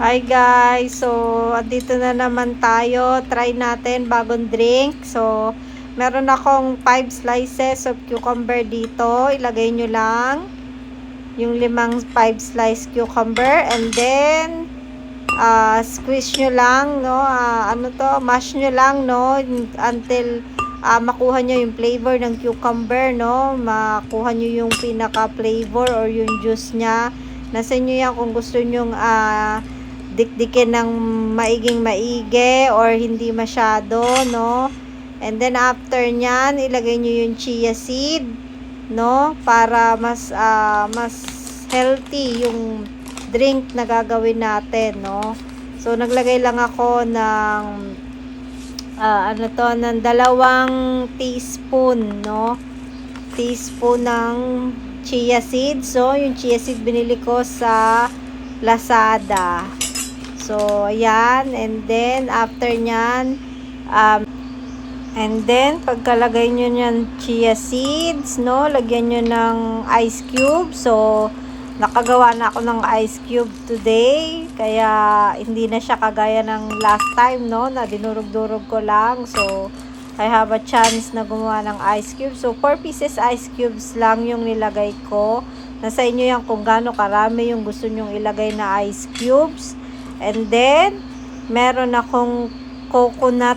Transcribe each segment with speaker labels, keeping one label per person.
Speaker 1: Hi guys! So, andito na naman tayo. Try natin bagong drink. So, meron akong 5 slices of cucumber dito. Ilagay nyo lang yung 5 slice cucumber. And then, squeeze nyo lang, no? Mash nyo lang, no? Until makuha nyo yung flavor ng cucumber, no? Makuha nyo yung pinaka-flavor or yung juice nya. Nasa inyo yan kung gusto nyong dikdikin ng maigi or hindi masyado, no? And then after nyan, ilagay nyo yung chia seed, no? Para mas healthy yung drink na gagawin natin, no? So naglagay lang ako ng ng 2 teaspoon, no? Teaspoon ng chia seed. So yung chia seed binili ko sa Lazada. So, ayan. And then, after nyan, and then, pagkalagay nyo nyan chia seeds, no, lagyan nyo ng ice cube. So, nakagawa na ako ng ice cube today. Kaya, hindi na siya kagaya ng last time, no, na dinurog-durog ko lang. So, I have a chance na gumawa ng ice cube. So, 4 pieces ice cubes lang yung nilagay ko. Nasa inyo yan kung gaano karami yung gusto nyong ilagay na ice cubes. And then, meron akong coconut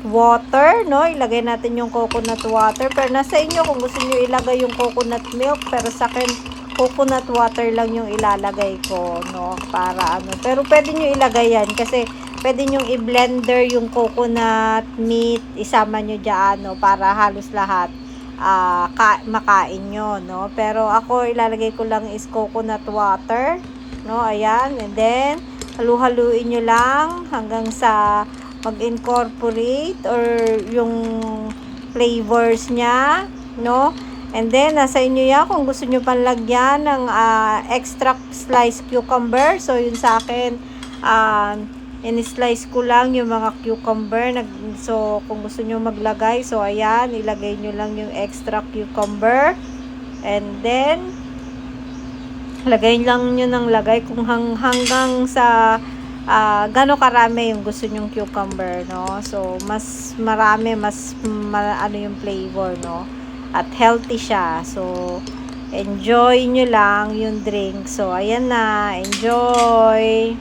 Speaker 1: water, no? Ilagay natin yung coconut water. Pero nasa inyo kung gusto nyo ilagay yung coconut milk. Pero sa akin, coconut water lang yung ilalagay ko, no? Para ano. Pero pwede nyo ilagay yan kasi pwede nyo i-blender yung coconut meat. Isama nyo dyan, no? Para halos lahat makain nyo, no? Pero ako, ilalagay ko lang is coconut water, no? Ayan. And then, halu-haluin nyo lang hanggang sa mag-incorporate or yung flavors nya, no? And then, nasa inyo yan kung gusto nyo panlagyan ng extra sliced cucumber. So, yun sa akin, in-slice ko lang yung mga cucumber. So, kung gusto nyo maglagay, so, ayan, ilagay nyo lang yung extra cucumber. And then, lagay lang nyo ng lagay kung hanggang sa gano'ng karami yung gusto nyong cucumber, no? So, mas marami, ano yung flavor, no? At healthy siya. So, enjoy nyo lang yung drink. So, ayan na. Enjoy!